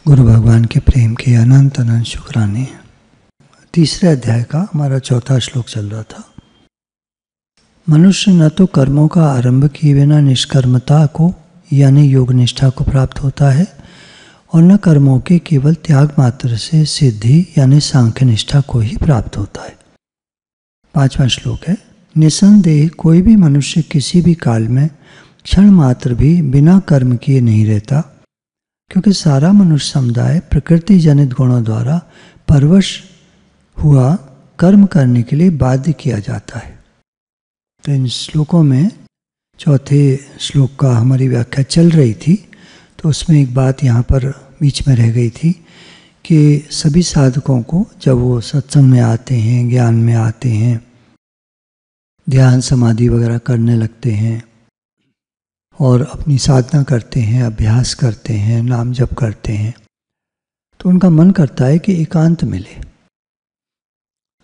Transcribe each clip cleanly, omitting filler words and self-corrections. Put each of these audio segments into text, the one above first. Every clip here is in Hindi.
गुरु भगवान के प्रेम के अनंत अनंत शुक्राने। तीसरे अध्याय का हमारा चौथा श्लोक चल रहा था। मनुष्य न तो कर्मों का आरंभ किए बिना निष्कर्मता को यानी योग निष्ठा को प्राप्त होता है और न कर्मों के केवल त्याग मात्र से सिद्धि यानी सांख्य निष्ठा को ही प्राप्त होता है। पांचवा श्लोक है, निसंदेह कोई भी मनुष्य किसी भी काल में क्षण मात्र भी बिना कर्म किए नहीं रहता, क्योंकि सारा मनुष्य समुदाय प्रकृति जनित गुणों द्वारा परवश हुआ कर्म करने के लिए बाध्य किया जाता है। तो इन श्लोकों में चौथे श्लोक का हमारी व्याख्या चल रही थी, तो उसमें एक बात यहाँ पर बीच में रह गई थी कि सभी साधकों को जब वो सत्संग में आते हैं, ज्ञान में आते हैं, ध्यान समाधि वगैरह करने लगते हैं और अपनी साधना करते हैं, अभ्यास करते हैं, नाम जप करते हैं, तो उनका मन करता है कि एकांत मिले।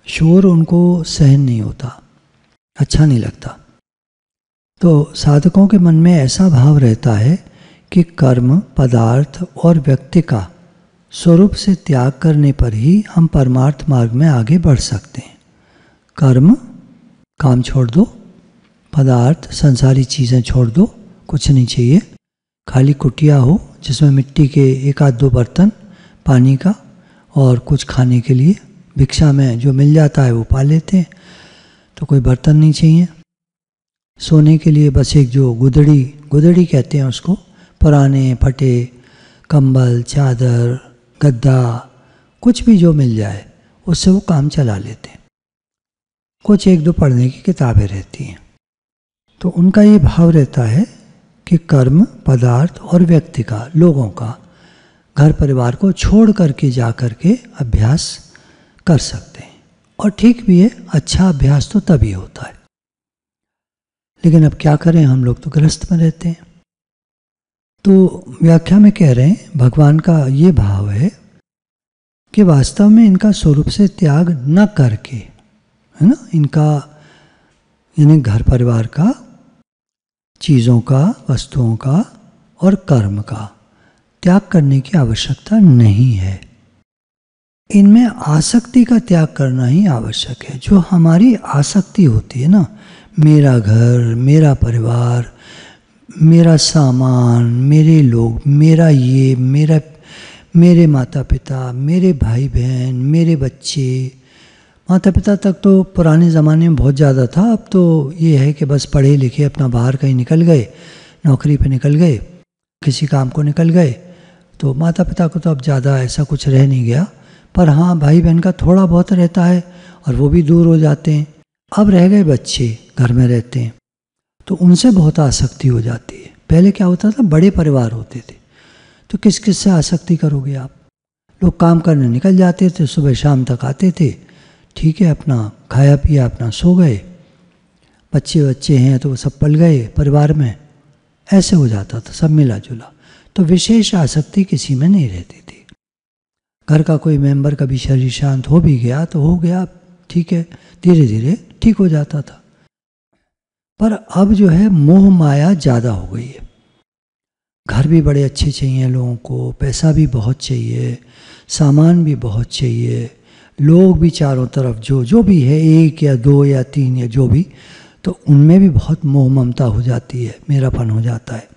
शोर उनको सहन नहीं होता, अच्छा नहीं लगता। तो साधकों के मन में ऐसा भाव रहता है कि कर्म, पदार्थ और व्यक्ति का स्वरूप से त्याग करने पर ही हम परमार्थ मार्ग में आगे बढ़ सकते हैं। कर्म, काम छोड़ दो, पदार्थ, संसारी चीज़ें छोड़ दो, कुछ नहीं चाहिए, खाली कुटिया हो जिसमें मिट्टी के एक आध दो बर्तन, पानी का और कुछ खाने के लिए भिक्षा में जो मिल जाता है वो पा लेते हैं, तो कोई बर्तन नहीं चाहिए। सोने के लिए बस एक जो गुदड़ी कहते हैं उसको, पुराने फटे कंबल, चादर, गद्दा, कुछ भी जो मिल जाए उससे वो काम चला लेते हैं। कुछ एक दो पढ़ने की किताबें रहती हैं। तो उनका ये भाव रहता है कि कर्म, पदार्थ और व्यक्ति का, लोगों का, घर परिवार को छोड़ करके जा करके अभ्यास कर सकते हैं। और ठीक भी है, अच्छा अभ्यास तो तभी होता है। लेकिन अब क्या करें, हम लोग तो गृहस्थ में रहते हैं। तो व्याख्या में कह रहे हैं, भगवान का ये भाव है कि वास्तव में इनका स्वरूप से त्याग न करके, है ना, इनका यानी घर परिवार का, चीज़ों का, वस्तुओं का और कर्म का त्याग करने की आवश्यकता नहीं है। इनमें आसक्ति का त्याग करना ही आवश्यक है। जो हमारी आसक्ति होती है ना, मेरा घर, मेरा परिवार, मेरा सामान, मेरे लोग, मेरा ये, मेरे माता पिता, मेरे भाई बहन, मेरे बच्चे, माता पिता तक तो पुराने ज़माने में बहुत ज़्यादा था। अब तो ये है कि बस पढ़े लिखे अपना बाहर कहीं निकल गए, नौकरी पे निकल गए, किसी काम को निकल गए, तो माता पिता को तो अब ज़्यादा ऐसा कुछ रह नहीं गया। पर हाँ, भाई बहन का थोड़ा बहुत रहता है और वो भी दूर हो जाते हैं। अब रह गए बच्चे, घर में रहते हैं, तो उनसे बहुत आसक्ति हो जाती है। पहले क्या होता था, बड़े परिवार होते थे, तो किस किस से आसक्ति करोगे आप। लोग काम करने निकल जाते थे, सुबह शाम तक आते थे, ठीक है, अपना खाया पिया, अपना सो गए। बच्चे हैं तो वो सब पल गए परिवार में, ऐसे हो जाता था, सब मिला जुला। तो विशेष आसक्ति किसी में नहीं रहती थी। घर का कोई मेंबर कभी शरीर शांत हो भी गया तो हो गया, ठीक है, धीरे धीरे ठीक हो जाता था। पर अब जो है मोह माया ज़्यादा हो गई है। घर भी बड़े अच्छे चाहिए लोगों को, पैसा भी बहुत चाहिए, सामान भी बहुत चाहिए, लोग भी चारों तरफ जो भी है, एक या दो या तीन या जो भी, तो उनमें भी बहुत मोह ममता हो जाती है, मेरापन हो जाता है।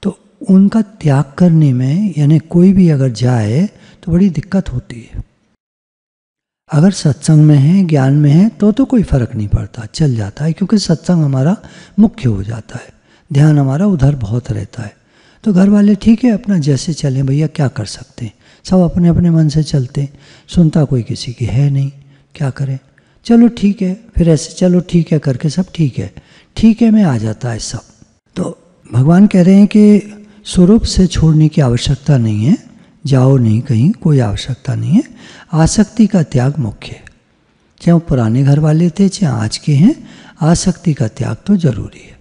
तो उनका त्याग करने में, यानी कोई भी अगर जाए तो बड़ी दिक्कत होती है। अगर सत्संग में है, ज्ञान में है, तो कोई फर्क नहीं पड़ता, चल जाता है, क्योंकि सत्संग हमारा मुख्य हो जाता है, ध्यान हमारा उधर बहुत रहता है। तो घर वाले ठीक है, अपना जैसे चलें भैया, क्या कर सकते हैं, सब अपने अपने मन से चलते हैं, सुनता कोई किसी की है नहीं, क्या करें, चलो ठीक है, फिर ऐसे चलो ठीक है करके सब ठीक है में आ जाता है सब। तो भगवान कह रहे हैं कि स्वरूप से छोड़ने की आवश्यकता नहीं है, जाओ नहीं कहीं, कोई आवश्यकता नहीं है। आसक्ति का त्याग मुख्य है। चाहे वो पुराने घर वाले थे, चाहे आज के हैं, आसक्ति का त्याग तो जरूरी है।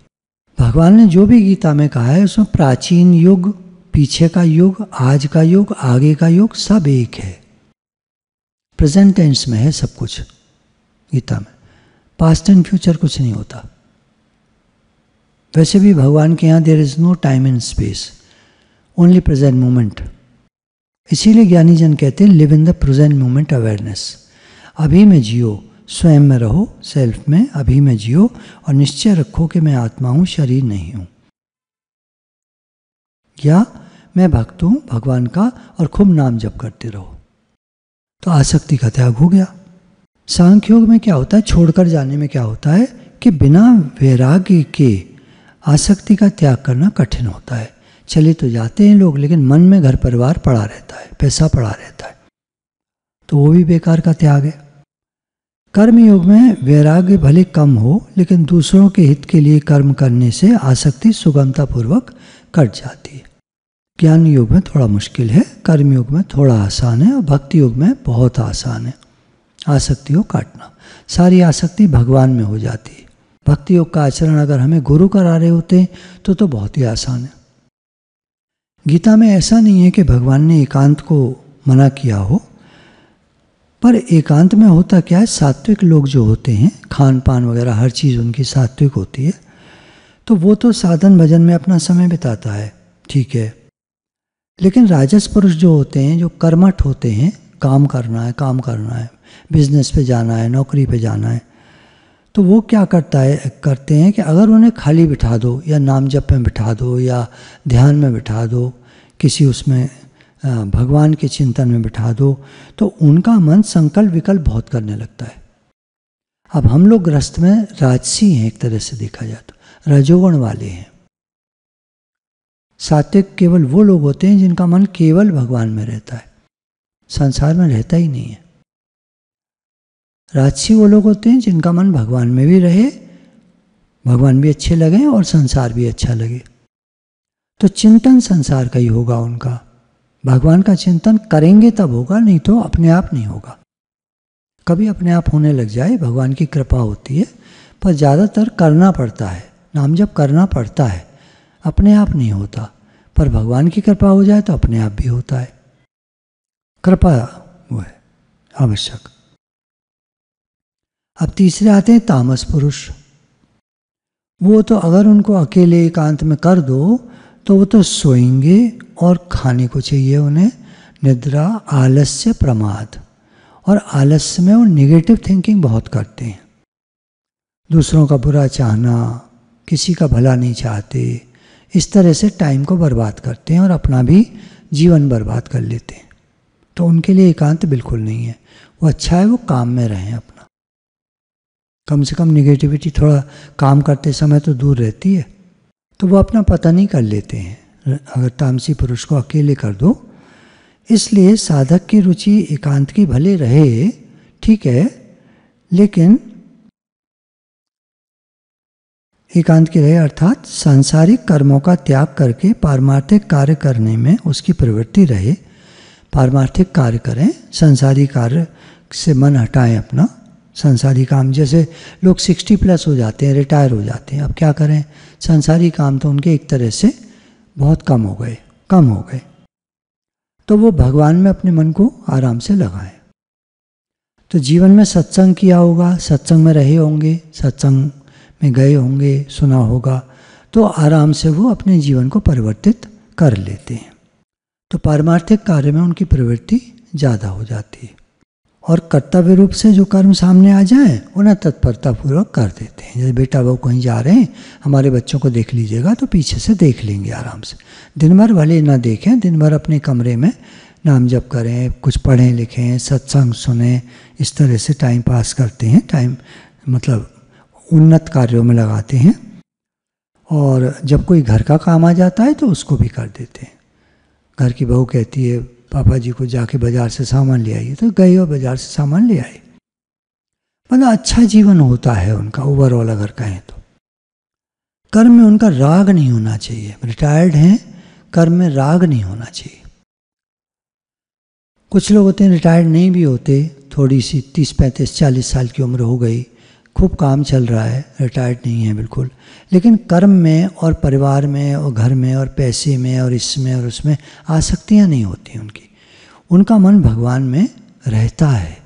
भगवान ने जो भी गीता में कहा है उसमें प्राचीन युग, पीछे का युग, आज का युग, आगे का युग, सब एक है। प्रेजेंट टेंस में है सब कुछ गीता में, पास्ट एंड फ्यूचर कुछ नहीं होता। वैसे भी भगवान के यहाँ there is no time and space, only present moment. इसीलिए ज्ञानी जन कहते हैं live in the present moment awareness. अभी में जियो, स्वयं में रहो, सेल्फ में अभी में जियो और निश्चय रखो कि मैं आत्मा हूँ, शरीर नहीं हूँ। या मैं भक्त हूँ भगवान का और खूब नाम जप करते रहो। तो आसक्ति का त्याग हो गया। सांख्य योग में क्या होता है, छोड़कर जाने में क्या होता है कि बिना वैराग्य के आसक्ति का त्याग करना कठिन होता है। चले तो जाते हैं लोग, लेकिन मन में घर परिवार पड़ा रहता है, पैसा पड़ा रहता है, तो वो भी बेकार का त्याग है। कर्म योग में वैराग्य भले कम हो, लेकिन दूसरों के हित के लिए कर्म करने से आसक्ति सुगमतापूर्वक कट जाती है। ज्ञान योग में थोड़ा मुश्किल है, कर्म योग में थोड़ा आसान है और भक्ति योग में बहुत आसान है आसक्ति को काटना। सारी आसक्ति भगवान में हो जाती है। भक्ति योग का आचरण अगर हमें गुरु करा रहे होते हैं तो बहुत ही आसान है। गीता में ऐसा नहीं है कि भगवान ने एकांत को मना किया हो, पर एकांत में होता क्या है, सात्विक लोग जो होते हैं, खान पान वगैरह हर चीज़ उनकी सात्विक होती है, तो वो तो साधन भजन में अपना समय बिताता है, ठीक है। लेकिन राजस पुरुष जो होते हैं, जो कर्मठ होते हैं, काम करना है, बिजनेस पे जाना है, नौकरी पे जाना है, तो वो क्या करते हैं कि अगर उन्हें खाली बिठा दो या नाम जप में बिठा दो या ध्यान में बिठा दो, किसी उसमें भगवान के चिंतन में बिठा दो, तो उनका मन संकल्प विकल्प बहुत करने लगता है। अब हम लोग गृहस्थ में राजसी हैं, एक तरह से देखा जाए तो रजोगुण वाले हैं। सात्विक केवल वो लोग होते हैं जिनका मन केवल भगवान में रहता है, संसार में रहता ही नहीं है। राजसी वो लोग होते हैं जिनका मन भगवान में भी रहे, भगवान भी अच्छे लगे और संसार भी अच्छा लगे। तो चिंतन संसार का ही होगा उनका, भगवान का चिंतन करेंगे तब होगा, नहीं तो अपने आप नहीं होगा। कभी अपने आप होने लग जाए, भगवान की कृपा होती है, पर ज़्यादातर करना पड़ता है, नाम जप करना पड़ता है, अपने आप नहीं होता। पर भगवान की कृपा हो जाए तो अपने आप भी होता है। कृपा वो है आवश्यक। अब तीसरे आते हैं तामस पुरुष। वो तो अगर उनको अकेले एकांत में कर दो तो वो तो सोएंगे और खाने को चाहिए उन्हें, निद्रा, आलस्य, प्रमाद। और आलस्य में वो नेगेटिव थिंकिंग बहुत करते हैं, दूसरों का बुरा चाहना, किसी का भला नहीं चाहते, इस तरह से टाइम को बर्बाद करते हैं और अपना भी जीवन बर्बाद कर लेते हैं। तो उनके लिए एकांत बिल्कुल नहीं है। वो अच्छा है वो काम में रहें, अपना कम से कम निगेटिविटी थोड़ा काम करते समय तो दूर रहती है, तो वो अपना पता नहीं कर लेते हैं अगर तामसी पुरुष को अकेले कर दो। इसलिए साधक की रुचि एकांत की भले रहे, ठीक है, लेकिन एकांत की रहे अर्थात सांसारिक कर्मों का त्याग करके पारमार्थिक कार्य करने में उसकी प्रवृत्ति रहे। पारमार्थिक कार्य करें, संसारी कार्य से मन हटाएं अपना। संसारी काम, जैसे लोग 60+ हो जाते हैं, रिटायर हो जाते हैं, अब क्या करें, संसारी काम तो उनके एक तरह से बहुत कम हो गए, तो वो भगवान में अपने मन को आराम से लगाएं। तो जीवन में सत्संग किया होगा, सत्संग में रहे होंगे, सत्संग में गए होंगे, सुना होगा, तो आराम से वो अपने जीवन को परिवर्तित कर लेते हैं। तो पारमार्थिक कार्य में उनकी प्रवृत्ति ज़्यादा हो जाती है और कर्तव्य रूप से जो कर्म सामने आ जाए उन्हें तत्परतापूर्वक कर देते हैं। जैसे बेटा बहू कहीं जा रहे हैं, हमारे बच्चों को देख लीजिएगा, तो पीछे से देख लेंगे आराम से। दिन भर भले ना देखें, दिन भर अपने कमरे में नाम जप करें, कुछ पढ़ें लिखें, सत्संग सुने, इस तरह से टाइम पास करते हैं। टाइम मतलब उन्नत कार्यों में लगाते हैं। और जब कोई घर का काम आ जाता है तो उसको भी कर देते हैं। घर की बहू कहती है पापा जी को जाके बाजार से सामान ले आइए, तो गए और बाजार से सामान ले आए। मतलब अच्छा जीवन होता है उनका ओवरऑल अगर कहें तो। कर्म में उनका राग नहीं होना चाहिए। रिटायर्ड हैं, कर्म में राग नहीं होना चाहिए। कुछ लोग होते हैं रिटायर्ड नहीं भी होते, थोड़ी सी 30, 35, 40 साल की उम्र हो गई, खूब काम चल रहा है, रिटायर्ड नहीं है बिल्कुल, लेकिन कर्म में और परिवार में और घर में और पैसे में और इसमें और उसमें आसक्तियाँ नहीं होती उनकी। उनका मन भगवान में रहता है।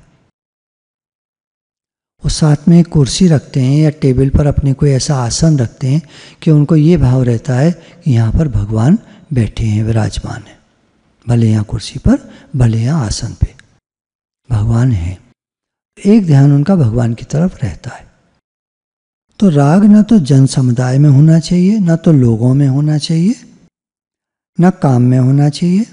वो साथ में कुर्सी रखते हैं या टेबल पर अपने कोई ऐसा आसन रखते हैं कि उनको ये भाव रहता है कि यहाँ पर भगवान बैठे हैं, विराजमान हैं। भले यहाँ कुर्सी पर, भले यहाँ आसन पे, भगवान है। एक ध्यान उनका भगवान की तरफ रहता है। तो राग न तो जन समुदाय में होना चाहिए, न तो लोगों में होना चाहिए, न काम में होना चाहिए,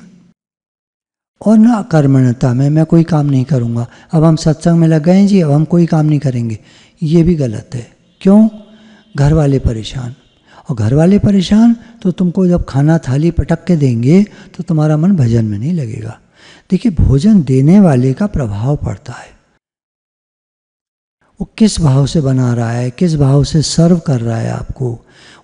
और न कर्मण्यता में, मैं कोई काम नहीं करूँगा, अब हम सत्संग में लग गए हैं जी, अब हम कोई काम नहीं करेंगे, ये भी गलत है। क्यों? घर वाले परेशान, और घर वाले परेशान तो तुमको जब खाना थाली पटक के देंगे तो तुम्हारा मन भजन में नहीं लगेगा। देखिए, भोजन देने वाले का प्रभाव पड़ता है, वो किस भाव से बना रहा है, किस भाव से सर्व कर रहा है आपको।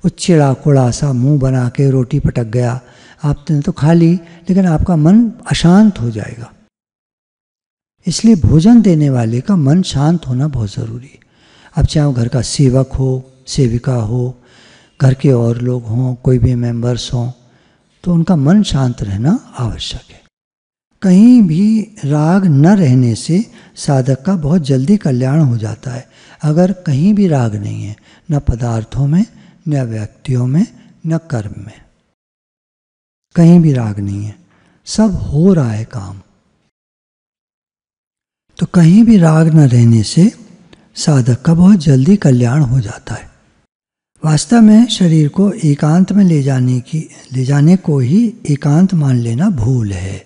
वो चिड़ा कुड़ा सा मुंह बना के रोटी पटक गया, आपने तो खा ली, लेकिन आपका मन अशांत हो जाएगा। इसलिए भोजन देने वाले का मन शांत होना बहुत ज़रूरी है। अब चाहे वो घर का सेवक हो, सेविका हो, घर के और लोग हों, कोई भी मेंबर्स हों, तो उनका मन शांत रहना आवश्यक है। कहीं भी राग न रहने से साधक का बहुत जल्दी कल्याण हो जाता है। अगर कहीं भी राग नहीं है, न पदार्थों में, न व्यक्तियों में, न कर्म में, कहीं भी राग नहीं है, सब हो रहा है काम, तो कहीं भी राग न रहने से साधक का बहुत जल्दी कल्याण हो जाता है। वास्तव में शरीर को एकांत में ले जाने को ही एकांत मान लेना भूल है।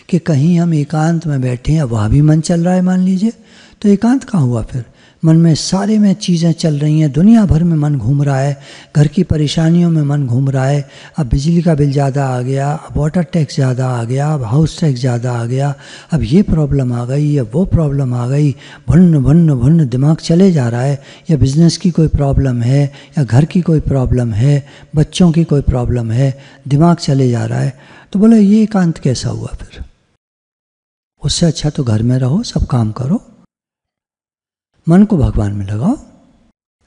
कि कहीं हम एकांत में बैठे हैं, अब वहाँ भी मन चल रहा है मान लीजिए, तो एकांत कहाँ हुआ फिर? मन में सारे में चीज़ें चल रही हैं, दुनिया भर में मन घूम रहा है, घर की परेशानियों में मन घूम रहा है। अब बिजली का बिल ज़्यादा आ गया, अब वाटर टैक्स ज़्यादा आ गया, अब हाउस टैक्स ज़्यादा आ गया, अब ये प्रॉब्लम आ गई, अब वो प्रॉब्लम आ गई, भन्न भन्न भन्न दिमाग चले जा रहा है। या बिज़नेस की कोई प्रॉब्लम है, या घर की कोई प्रॉब्लम है, बच्चों की कोई प्रॉब्लम है, दिमाग चले जा रहा है। तो बोले ये एकांत कैसा हुआ फिर? उससे अच्छा तो घर में रहो, सब काम करो, मन को भगवान में लगाओ।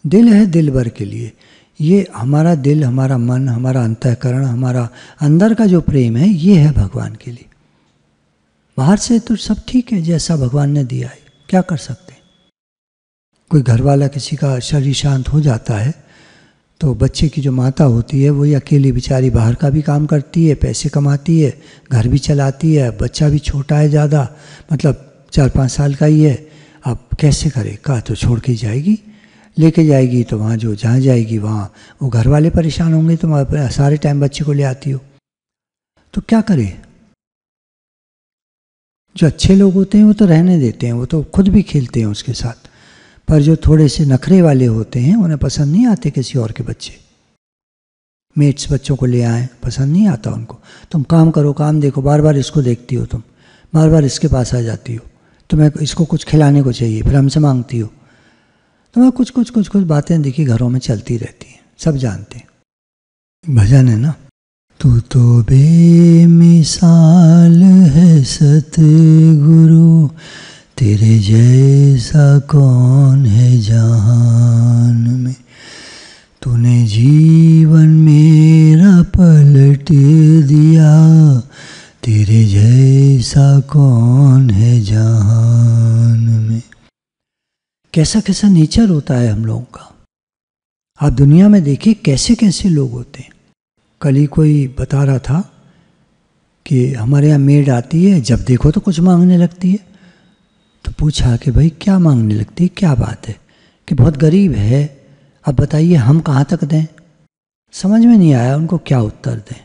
दिल है दिलबर के लिए। ये हमारा दिल, हमारा मन, हमारा अंतःकरण, हमारा अंदर का जो प्रेम है, ये है भगवान के लिए। बाहर से तो सब ठीक है, जैसा भगवान ने दिया है, क्या कर सकते हैं। कोई घर वाला किसी का शरीर शांत हो जाता है तो बच्चे की जो माता होती है वही अकेली बेचारी बाहर का भी काम करती है, पैसे कमाती है, घर भी चलाती है, बच्चा भी छोटा है ज़्यादा, मतलब 4-5 साल का ही है। अब कैसे करे? कहा तो छोड़ के जाएगी, लेके जाएगी तो वहाँ जहाँ जाएगी वहाँ वो घर वाले परेशान होंगे, तो सारे टाइम बच्चे को ले आती हो, तो क्या करे? जो अच्छे लोग होते हैं वो तो रहने देते हैं, वो तो खुद भी खेलते हैं उसके साथ, पर जो थोड़े से नखरे वाले होते हैं उन्हें पसंद नहीं आते किसी और के बच्चे। मेट्स बच्चों को ले आए, पसंद नहीं आता उनको। तुम काम करो, काम देखो, बार बार इसको देखती हो, तुम बार बार इसके पास आ जाती हो, तुम्हें इसको कुछ खिलाने को चाहिए, फिर हमसे मांगती हो। तुम्हें कुछ बातें देखी घरों में चलती रहती हैं, सब जानते हैं। भजन है ना, तू तो बेमिसाल है सतगुरु, तेरे जैसा कौन है जहान में, तूने जीवन मेरा पलट दिया, तेरे जैसा कौन है जहान में। कैसा कैसा नेचर होता है हम लोगों का। आप दुनिया में देखिए कैसे कैसे लोग होते हैं। कल ही कोई बता रहा था कि हमारे यहाँ मेड आती है, जब देखो तो कुछ मांगने लगती है। तो पूछा कि भाई क्या मांगने लगती है, क्या बात है? कि बहुत गरीब है, अब बताइए हम कहाँ तक दें। समझ में नहीं आया उनको क्या उत्तर दें।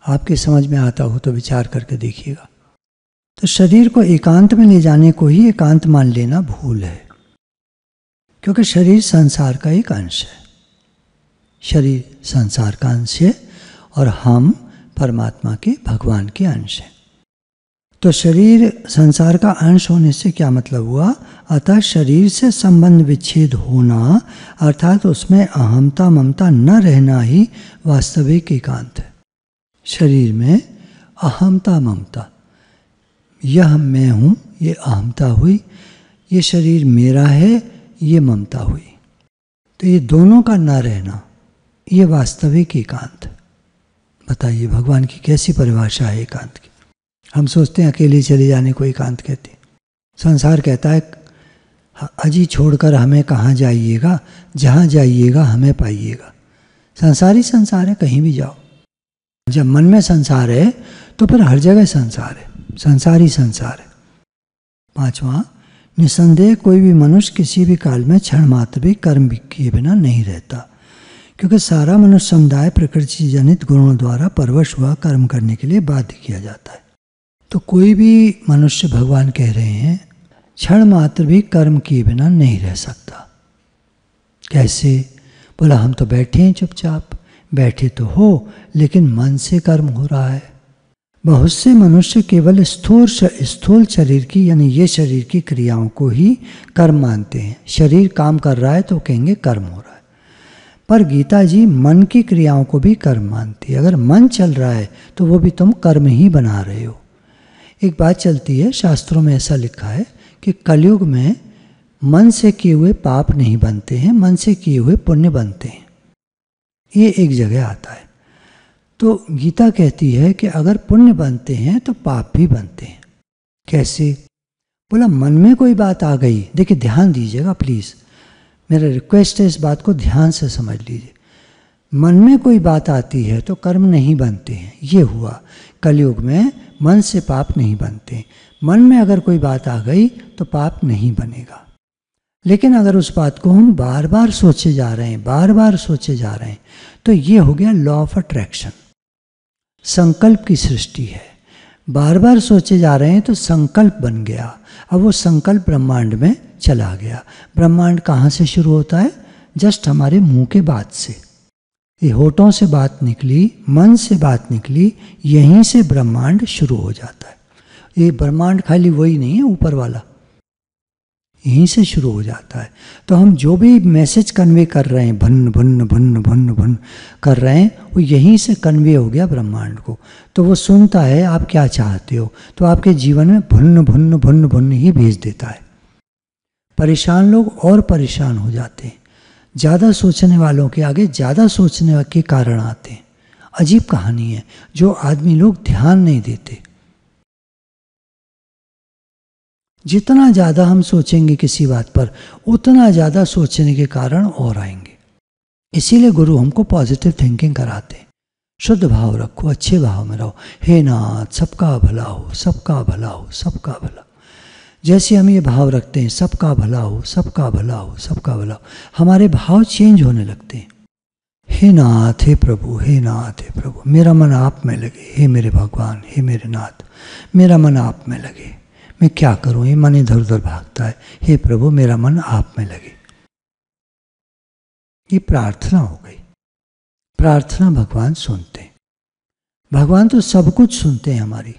आपके समझ में आता हो तो विचार करके देखिएगा। तो शरीर को एकांत में ले जाने को ही एकांत मान लेना भूल है, क्योंकि शरीर संसार का एक अंश है। शरीर संसार का अंश है और हम परमात्मा के, भगवान के अंश हैं। तो शरीर संसार का अंश होने से क्या मतलब हुआ? अतः शरीर से संबंध विच्छेद होना, अर्थात उसमें अहमता ममता न रहना ही वास्तविक एकांत है। शरीर में अहमता ममता, यह मैं हूँ, ये अहमता हुई, ये शरीर मेरा है, ये ममता हुई। तो ये दोनों का न रहना, ये वास्तविक एकांत। बताइए भगवान की कैसी परिभाषा है एकांत की। हम सोचते हैं अकेले चले जाने को एकांत कहते हैं। संसार कहता है अजी छोड़कर हमें कहाँ जाइएगा, जहाँ जाइएगा हमें पाइएगा। संसार ही संसार है, कहीं भी जाओ। जब मन में संसार है तो फिर हर जगह संसार है, संसार ही संसार है। 5वां, निसंदेह कोई भी मनुष्य किसी भी काल में क्षण मात्र भी कर्म किए बिना नहीं रहता, क्योंकि सारा मनुष्य समुदाय प्रकृति जनित गुणों द्वारा परवश हुआ कर्म करने के लिए बाध्य किया जाता है। तो कोई भी मनुष्य, भगवान कह रहे हैं, क्षण मात्र भी कर्म किए बिना नहीं रह सकता। कैसे? बोला हम तो बैठे हैं चुपचाप, बैठे तो हो लेकिन मन से कर्म हो रहा है। बहुत से मनुष्य केवल स्थूल शरीर की, यानी ये शरीर की क्रियाओं को ही कर्म मानते हैं। शरीर काम कर रहा है तो कहेंगे कर्म हो रहा है, पर गीता जी मन की क्रियाओं को भी कर्म मानती है। अगर मन चल रहा है तो वो भी तुम कर्म ही बना रहे हो। एक बात चलती है, शास्त्रों में ऐसा लिखा है कि कलयुग में मन से किए हुए पाप नहीं बनते हैं, मन से किए हुए पुण्य बनते हैं। ये एक जगह आता है। तो गीता कहती है कि अगर पुण्य बनते हैं तो पाप भी बनते हैं। कैसे? बोला मन में कोई बात आ गई। देखिए ध्यान दीजिएगा प्लीज़, मेरा रिक्वेस्ट है इस बात को ध्यान से समझ लीजिए। मन में कोई बात आती है तो कर्म नहीं बनते हैं। ये हुआ कलयुग में मन से पाप नहीं बनते। मन में अगर कोई बात आ गई तो पाप नहीं बनेगा। लेकिन अगर उस बात को हम बार बार सोचे जा रहे हैं, बार बार सोचे जा रहे हैं, तो ये हो गया लॉ ऑफ अट्रैक्शन, संकल्प की सृष्टि है। बार बार सोचे जा रहे हैं तो संकल्प बन गया। अब वो संकल्प ब्रह्मांड में चला गया। ब्रह्मांड कहाँ से शुरू होता है? जस्ट हमारे मुंह के बात से। ये होठों से बात निकली, मन से बात निकली, यहीं से ब्रह्मांड शुरू हो जाता है। ये ब्रह्मांड खाली वही नहीं है ऊपर वाला, यहीं से शुरू हो जाता है। तो हम जो भी मैसेज कन्वे कर रहे हैं, भन्न भन्न भन्न भन्न भन्न कर रहे हैं, वो यहीं से कन्वे हो गया ब्रह्मांड को। तो वो सुनता है आप क्या चाहते हो, तो आपके जीवन में भन्न भन्न भन्न भन्न ही भेज देता है। परेशान लोग और परेशान हो जाते हैं। ज़्यादा सोचने वालों के आगे ज़्यादा सोचने के कारण आते हैं। अजीब कहानी है, जो आदमी लोग ध्यान नहीं देते। जितना ज़्यादा हम सोचेंगे किसी बात पर, उतना ज़्यादा सोचने के कारण और आएंगे। इसीलिए गुरु हमको पॉजिटिव थिंकिंग कराते हैं। शुद्ध भाव रखो, अच्छे भाव में रहो। हे नाथ सबका भला हो, सबका भला हो, सबका भला। जैसे हम ये भाव रखते हैं सबका भला हो, सबका भला हो, सबका भला हो, हमारे भाव चेंज होने लगते हैं। हे नाथ, हे प्रभु, हे नाथ, हे प्रभु, मेरा मन आप में लगे। हे मेरे भगवान, हे मेरे नाथ, मेरा मन आप में लगे। मैं क्या करूं, ये मन इधर उधर भागता है। हे प्रभु मेरा मन आप में लगे। ये प्रार्थना हो गई। प्रार्थना भगवान सुनते हैं। भगवान तो सब कुछ सुनते हैं हमारी।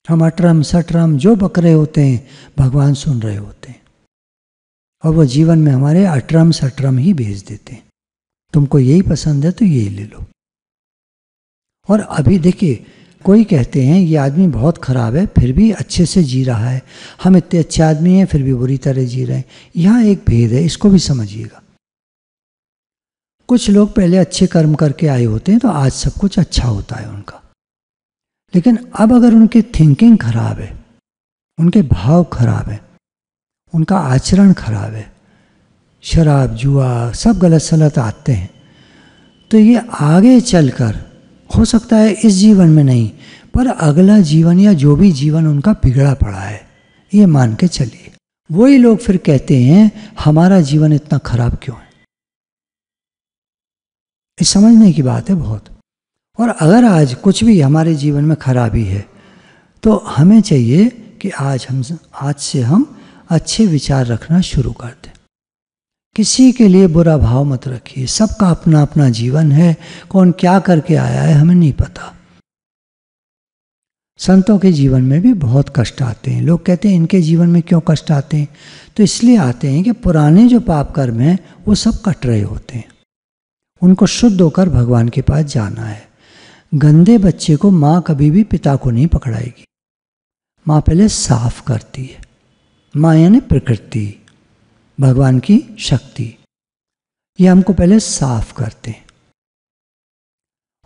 हम अटरम सटरम जो बक रहे होते हैं, भगवान सुन रहे होते हैं, और वो जीवन में हमारे अटरम सटरम ही भेज देते हैं। तुमको यही पसंद है तो यही ले लो। और अभी देखिए, कोई कहते हैं ये आदमी बहुत खराब है फिर भी अच्छे से जी रहा है, हम इतने अच्छे आदमी हैं फिर भी बुरी तरह जी रहे हैं। यहाँ एक भेद है, इसको भी समझिएगा। कुछ लोग पहले अच्छे कर्म करके आए होते हैं तो आज सब कुछ अच्छा होता है उनका। लेकिन अब अगर उनकी थिंकिंग खराब है, उनके भाव खराब है, उनका आचरण खराब है, शराब जुआ सब गलत सलत आते हैं, तो ये आगे चलकर हो सकता है इस जीवन में नहीं, पर अगला जीवन या जो भी जीवन उनका बिगड़ा पड़ा है, ये मान के चलिए। वही लोग फिर कहते हैं हमारा जीवन इतना खराब क्यों है। इस समझने की बात है बहुत। और अगर आज कुछ भी हमारे जीवन में खराबी है तो हमें चाहिए कि आज से हम अच्छे विचार रखना शुरू कर दें। किसी के लिए बुरा भाव मत रखिए। सबका अपना अपना जीवन है, कौन क्या करके आया है हमें नहीं पता। संतों के जीवन में भी बहुत कष्ट आते हैं। लोग कहते हैं इनके जीवन में क्यों कष्ट आते हैं, तो इसलिए आते हैं कि पुराने जो पाप कर्म हैं वो सब कट रहे होते हैं। उनको शुद्ध होकर भगवान के पास जाना है। गंदे बच्चे को माँ कभी भी पिता को नहीं पकड़ाएगी। माँ पहले साफ करती है। माँ यानी प्रकृति, भगवान की शक्ति, ये हमको पहले साफ करते हैं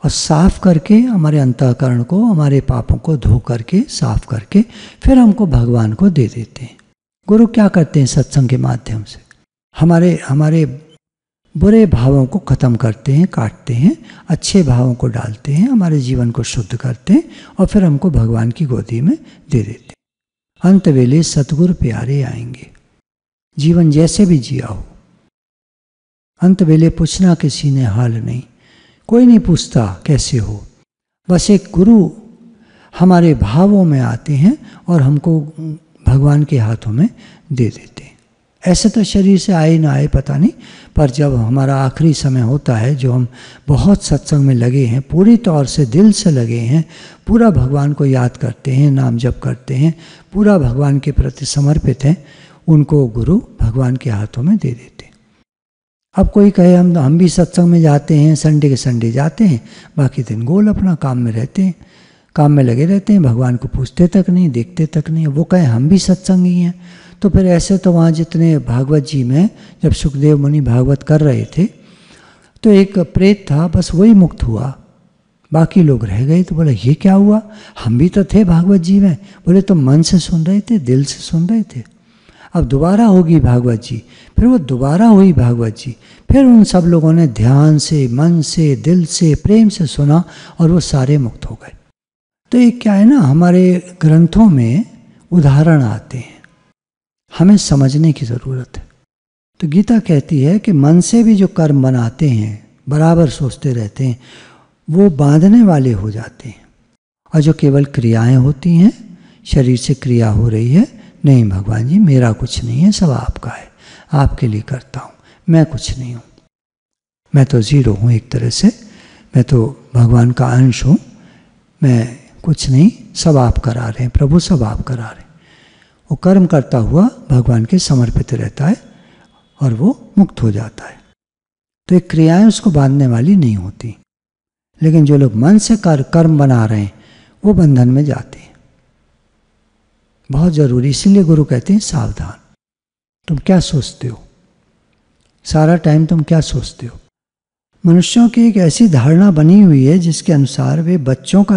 और साफ करके हमारे अंतःकरण को, हमारे पापों को धो करके साफ करके फिर हमको भगवान को दे देते हैं। गुरु क्या करते हैं सत्संग के माध्यम से, हमारे बुरे भावों को खत्म करते हैं, काटते हैं, अच्छे भावों को डालते हैं, हमारे जीवन को शुद्ध करते हैं और फिर हमको भगवान की गोदी में दे देते हैं। अंत वेले सतगुरु प्यारे आएंगे। जीवन जैसे भी जिया हो, अंत वेले पूछना किसी ने हाल नहीं, कोई नहीं पूछता कैसे हो। बस एक गुरु हमारे भावों में आते हैं और हमको भगवान के हाथों में दे देते हैं। ऐसे तो शरीर से आए ना आए पता नहीं, पर जब हमारा आखिरी समय होता है, जो हम बहुत सत्संग में लगे हैं, पूरी तौर से दिल से लगे हैं, पूरा भगवान को याद करते हैं, नाम जप करते हैं, पूरा भगवान के प्रति समर्पित हैं, उनको गुरु भगवान के हाथों में दे देते हैं। अब कोई कहे हम भी सत्संग में जाते हैं, संडे के संडे जाते हैं, बाकी दिन गोल अपना काम में रहते हैं, काम में लगे रहते हैं, भगवान को पूछते तक नहीं, देखते तक नहीं। वो कहे हम भी सत्संगी हैं, तो फिर ऐसे तो वहाँ जितने भागवत जी में जब सुखदेव मुनि भागवत कर रहे थे तो एक प्रेत था, बस वही मुक्त हुआ, बाकी लोग रह गए। तो बोले ये क्या हुआ, हम भी तो थे भागवत जी में। बोले तो मन से सुन रहे थे, दिल से सुन रहे थे। अब दोबारा होगी भागवत जी, फिर वो दोबारा हुई भागवत जी, फिर उन सब लोगों ने ध्यान से, मन से, दिल से, प्रेम से सुना और वो सारे मुक्त हो गए। तो ये क्या है ना, हमारे ग्रंथों में उदाहरण आते हैं, हमें समझने की ज़रूरत है। तो गीता कहती है कि मन से भी जो कर्म बनाते हैं, बराबर सोचते रहते हैं, वो बांधने वाले हो जाते हैं। और जो केवल क्रियाएं होती हैं, शरीर से क्रिया हो रही है, नहीं भगवान जी मेरा कुछ नहीं है, सब आपका है, आपके लिए करता हूँ, मैं कुछ नहीं हूँ, मैं तो ज़ीरो हूँ एक तरह से, मैं तो भगवान का अंश हूँ, मैं कुछ नहीं, सब आप करा रहे हैं प्रभु, सब आप करा रहे हैं। वो कर्म करता हुआ भगवान के समर्पित रहता है और वो मुक्त हो जाता है। तो ये क्रियाएं उसको बांधने वाली नहीं होती, लेकिन जो लोग मन से कर्म बना रहे हैं वो बंधन में जाते हैं। बहुत जरूरी, इसीलिए गुरु कहते हैं सावधान। तुम क्या सोचते हो, सारा टाइम तुम क्या सोचते हो। मनुष्यों की एक ऐसी धारणा बनी हुई है जिसके अनुसार वे बच्चों का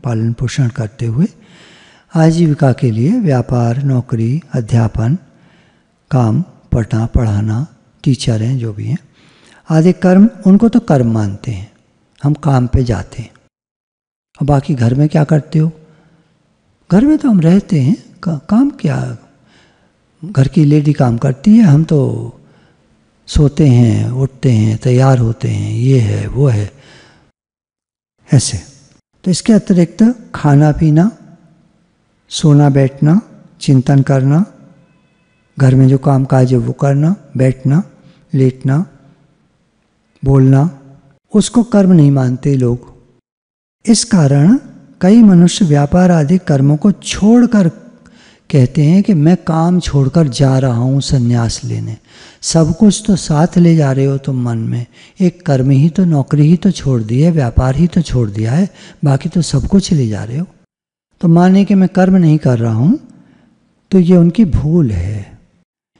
पालन पोषण करते हुए आजीविका के लिए व्यापार, नौकरी, अध्यापन, काम, पढ़ाना, टीचर हैं जो भी हैं, आदि कर्म, उनको तो कर्म मानते हैं। हम काम पे जाते हैं और बाकी घर में क्या करते हो, घर में तो हम रहते हैं, काम क्या, घर की लेडी काम करती है, हम तो सोते हैं, उठते हैं, तैयार होते हैं, ये है वो है, ऐसे। तो इसके अतिरिक्त खाना पीना, सोना बैठना, चिंतन करना, घर में जो काम काज है वो करना, बैठना, लेटना, बोलना, उसको कर्म नहीं मानते लोग। इस कारण कई मनुष्य व्यापार आदि कर्मों को छोड़कर कहते हैं कि मैं काम छोड़कर जा रहा हूँ संन्यास लेने। सब कुछ तो साथ ले जा रहे हो तुम मन में, एक कर्म ही तो, नौकरी ही तो छोड़ दी है, व्यापार ही तो छोड़ दिया है, बाकी तो सब कुछ ले जा रहे हो। तो माने कि मैं कर्म नहीं कर रहा हूँ, तो ये उनकी भूल है।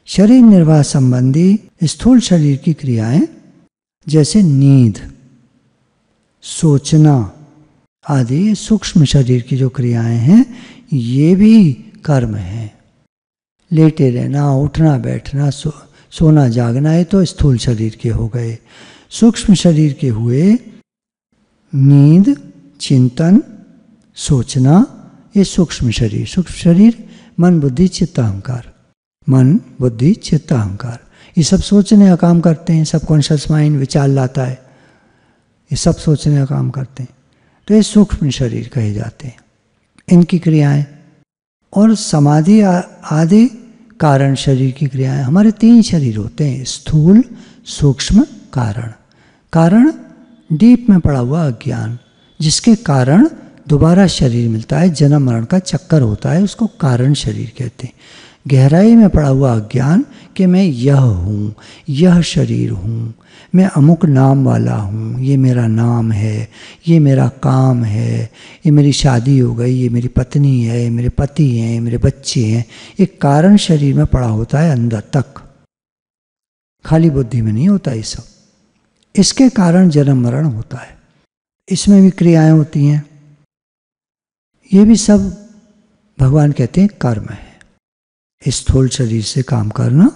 शरीर निर्वाह संबंधी स्थूल शरीर की क्रियाएं जैसे नींद, सोचना आदि सूक्ष्म शरीर की जो क्रियाएं हैं, ये भी कर्म है। लेटे रहना, उठना बैठना, सोना जागना, ये तो स्थूल शरीर के हो गए। सूक्ष्म शरीर के हुए नींद, चिंतन, सोचना, ये सूक्ष्म शरीर। सूक्ष्म शरीर मन, बुद्धि, चित्त, अहंकार। मन, बुद्धि, चित्त, अहंकार, ये सब सोचने का काम करते हैं। सबकॉन्शियस माइंड विचार लाता है, ये सब सोचने का काम करते हैं। तो ये सूक्ष्म शरीर कहे जाते हैं, इनकी क्रियाएं। और समाधि आदि कारण शरीर की क्रियाएं। हमारे 3 शरीर होते हैं, स्थूल, सूक्ष्म, कारण। कारण डीप में पड़ा हुआ अज्ञान, जिसके कारण दोबारा शरीर मिलता है, जन्म मरण का चक्कर होता है, उसको कारण शरीर कहते हैं। गहराई में पड़ा हुआ अज्ञान कि मैं यह हूँ, यह शरीर हूँ, मैं अमुक नाम वाला हूँ, ये मेरा नाम है, ये मेरा काम है, ये मेरी शादी हो गई, ये मेरी पत्नी है, ये मेरे पति हैं, मेरे बच्चे हैं। एक कारण शरीर में पड़ा होता है अंदर तक, खाली बुद्धि में नहीं होता ये सब। इसके कारण जन्म मरण होता है, इसमें भी क्रियाएं होती हैं। ये भी सब भगवान कहते हैं कर्म है। स्थूल शरीर से काम करना,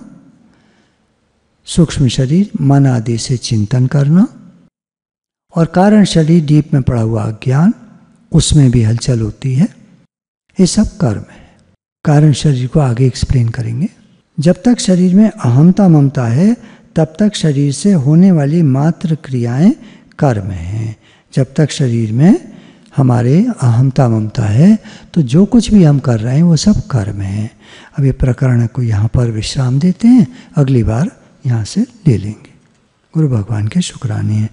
सूक्ष्म शरीर मन आदि से चिंतन करना, और कारण शरीर डीप में पड़ा हुआ अज्ञान, उसमें भी हलचल होती है। ये सब कर्म है। कारण शरीर को आगे एक्सप्लेन करेंगे। जब तक शरीर में अहमता ममता है तब तक शरीर से होने वाली मात्र क्रियाएं कर्म हैं। जब तक शरीर में हमारे अहमता ममता है तो जो कुछ भी हम कर रहे हैं वो सब कर्म है। अब ये प्रकरण को यहाँ पर विश्राम देते हैं, अगली बार यहाँ से ले लेंगे। गुरु भगवान के शुक्राने हैं।